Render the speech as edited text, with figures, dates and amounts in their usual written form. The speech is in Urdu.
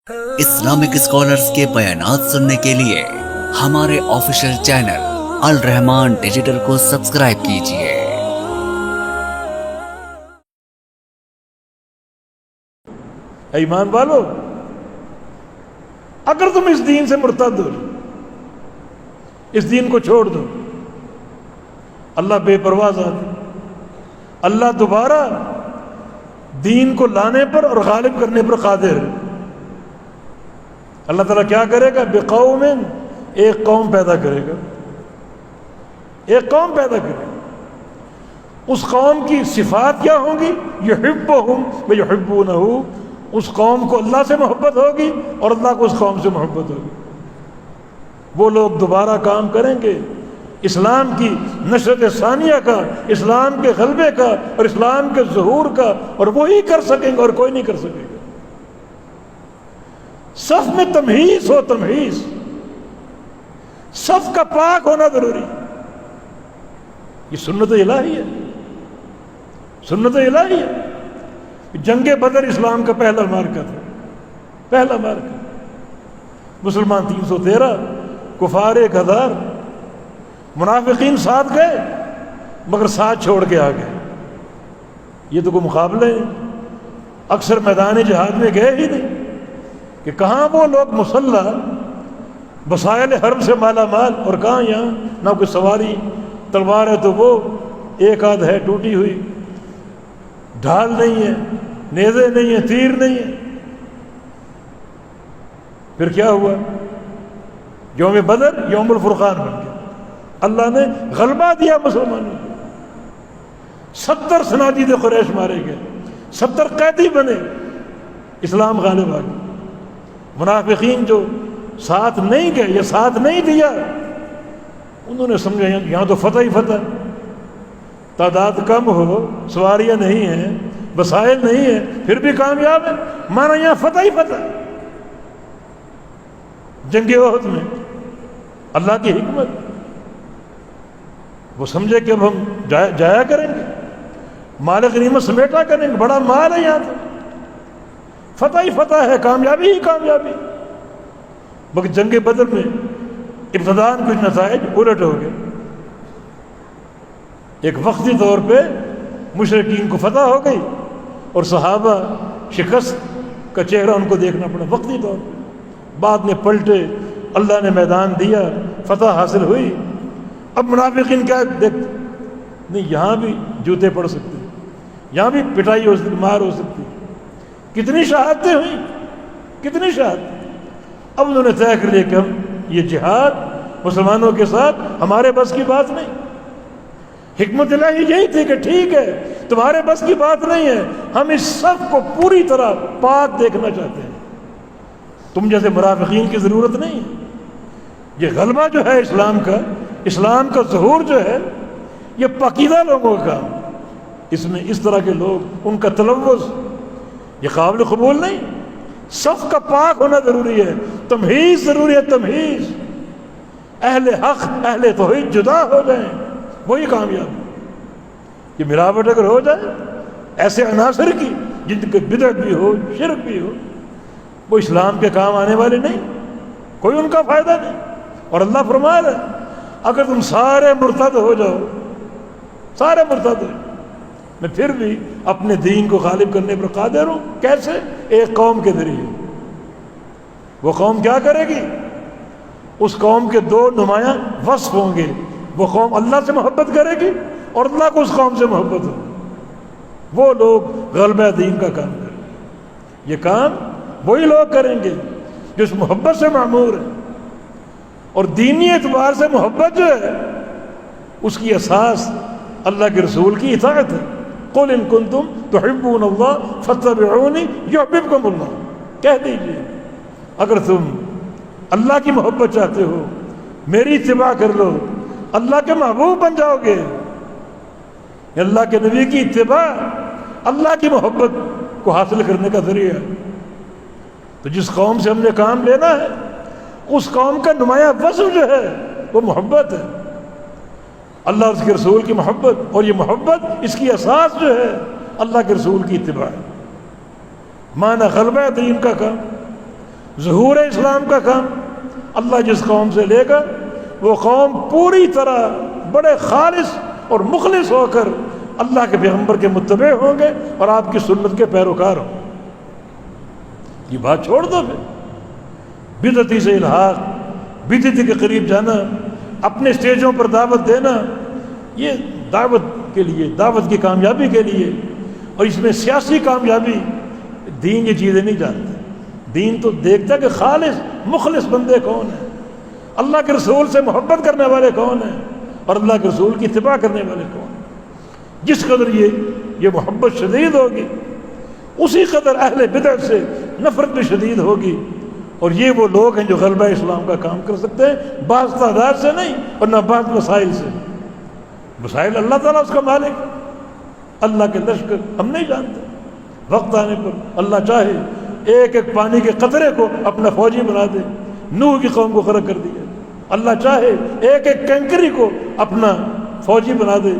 اسلامک اسکالرز کے بیانات سننے کے لیے ہمارے آفیشیل چینل الرحمان ڈیجیٹل کو سبسکرائب کیجیے۔ ایمان والو، اگر تم اس دین سے مرتد ہو، اس دین کو چھوڑ دو، اللہ بے پرواہ ہے، اللہ دوبارہ دین کو لانے پر اور غالب کرنے پر قادر ہے۔ اللہ تعالیٰ کیا کرے گا؟ بقوم، ایک قوم پیدا کرے گا، ایک قوم پیدا کرے گا۔ اس قوم کی صفات کیا ہوں گی؟ یحبہم ویحبونہ، اس قوم کو اللہ سے محبت ہوگی اور اللہ کو اس قوم سے محبت ہوگی۔ وہ لوگ دوبارہ کام کریں گے اسلام کی نشرت ثانیہ کا، اسلام کے غلبے کا اور اسلام کے ظہور کا، اور وہی کر سکیں گے اور کوئی نہیں کر سکے گا۔ صف میں تمہیز ہو، تمہیز، صف کا پاک ہونا ضروری۔ یہ سنت الہی ہے، سنت الہی ہے۔ جنگ بدر اسلام کا پہلا معرکہ تھا، پہلا معرکہ۔ مسلمان 313، کفار 1000، منافقین ساتھ گئے مگر ساتھ چھوڑ کے آ گئے۔ یہ تو کوئی مقابلے ہیں، اکثر میدان جہاد میں گئے ہی نہیں کہ کہاں وہ لوگ مسلح وسائل حرب سے مالا مال، اور کہاں یہاں نہ کوئی سواری، تلوار ہے تو وہ ایک آدھ ہے ٹوٹی ہوئی، ڈھال نہیں ہے، نیزے نہیں ہیں، تیر نہیں ہے۔ پھر کیا ہوا؟ یوم بدر یوم الفرقان بن گیا، اللہ نے غلبہ دیا مسلمانوں کو۔ 70 صنادید قریش مارے گئے، 70 قیدی بنے، اسلام غالب آ گیا۔ منافقین جو ساتھ نہیں گئے یا ساتھ نہیں دیا، انہوں نے سمجھا یہاں تو فتح ہی فتح، تعداد کم ہو، سواریاں نہیں ہیں، وسائل نہیں ہیں، پھر بھی کامیاب ہے، مانا یہاں فتح ہی فتح۔ جنگ احد میں اللہ کی حکمت، وہ سمجھے کہ اب ہم جایا کریں گے، مال غنیمت سمیٹا کریں گے، بڑا مال ہے یہاں تو، فتح ہی فتح ہے، کامیابی ہی کامیابی۔ مگر جنگ بدر میں ابتداءً کچھ نتائج الٹ ہو گئے۔ ایک وقتی طور پہ مشرکین کو فتح ہو گئی اور صحابہ شکست کا چہرہ ان کو دیکھنا پڑا وقتی طور پہ۔ بعد میں پلٹے، اللہ نے میدان دیا، فتح حاصل ہوئی۔ اب منافقین کیا دیکھتے، نہیں یہاں بھی جوتے پڑ سکتے، یہاں بھی پٹائی ہو سکتی، مار ہو سکتی۔ کتنی شہادتیں ہوئیں، کتنی شہادتیں۔ اب انہوں نے طے کر لیا کہ ہم یہ جہاد مسلمانوں کے ساتھ ہمارے بس کی بات نہیں۔ حکمت الہی یہی تھی کہ ٹھیک ہے تمہارے بس کی بات نہیں ہے، ہم اس سب کو پوری طرح پاک دیکھنا چاہتے ہیں، تم جیسے منافقین کی ضرورت نہیں ہے۔ یہ غلبہ جو ہے اسلام کا ظہور جو ہے، یہ پاکیزہ لوگوں کا، اس میں اس طرح کے لوگ، ان کا تلوث، یہ قابل قبول نہیں۔ صف کا پاک ہونا ضروری ہے، تمہیز ضروری ہے، تمہیز۔ اہل حق، اہل توحید جدا ہو جائیں، وہی کامیاب۔ یہ ملاوٹ اگر ہو جائے ایسے عناصر کی جن کے بدعت بھی ہو، شرک بھی ہو، وہ اسلام کے کام آنے والے نہیں، کوئی ان کا فائدہ نہیں۔ اور اللہ فرما رہا ہے اگر تم سارے مرتد ہو جاؤ، سارے مرتد ہو، میں پھر بھی اپنے دین کو غالب کرنے پر قادر ہوں۔ کیسے؟ ایک قوم کے ذریعے۔ وہ قوم کیا کرے گی؟ اس قوم کے 2 نمایاں وصف ہوں گے۔ وہ قوم اللہ سے محبت کرے گی اور اللہ کو اس قوم سے محبت ہوگی۔ وہ لوگ غلبہ دین کا کام کریں گے۔ یہ کام وہی لوگ کریں گے جو اس محبت سے معمور ہیں۔ اور دینی اعتبار سے محبت جو ہے، اس کی اساس اللہ کے رسول کی اطاعت ہے۔ قل ان کنتم تحبون اللہ فاتبعونی یحببکم اللہ، کہہ دیجئے اگر تم اللہ کی محبت چاہتے ہو، میری اتباع کر لو، اللہ کے محبوب بن جاؤ گے۔ اللہ کے نبی کی اتباع اللہ کی محبت کو حاصل کرنے کا ذریعہ ہے۔ تو جس قوم سے ہم نے کام لینا ہے، اس قوم کا نمایاں وصف جو ہے وہ محبت ہے، اللہ اور اس کے رسول کی محبت، اور یہ محبت اس کی اساس جو ہے اللہ کے رسول کی اتباع ہے۔ معنی غلبہ دین کا کام، ظہور اسلام کا کام اللہ جس قوم سے لے گا وہ قوم پوری طرح بڑے خالص اور مخلص ہو کر اللہ کے پیغمبر کے متبع ہوں گے اور آپ کی سنت کے پیروکار ہوں گے۔ یہ بات چھوڑ دو پھر بدعتی سے الحاق، بدعتی کے قریب جانا، اپنے اسٹیجوں پر دعوت دینا، یہ دعوت کے لیے، دعوت کی کامیابی کے لیے، اور اس میں سیاسی کامیابی، دین یہ چیزیں نہیں جانتا۔ دین تو دیکھتا ہے کہ خالص مخلص بندے کون ہیں، اللہ کے رسول سے محبت کرنے والے کون ہیں اور اللہ کے رسول کی اتباع کرنے والے کون ہیں۔ جس قدر یہ محبت شدید ہوگی اسی قدر اہل بدعت سے نفرت بھی شدید ہوگی، اور یہ وہ لوگ ہیں جو غلبہ اسلام کا کام کر سکتے ہیں، بعض تعداد سے نہیں اور نہ بعض مسائل سے۔ مسائل اللہ تعالیٰ اس کا مالک، اللہ کے لشکر ہم نہیں جانتے۔ وقت آنے پر اللہ چاہے ایک ایک پانی کے قطرے کو اپنا فوجی بنا دے، نوح کی قوم کو غرق کر دیا۔ اللہ چاہے ایک ایک کنکری کو اپنا فوجی بنا دے۔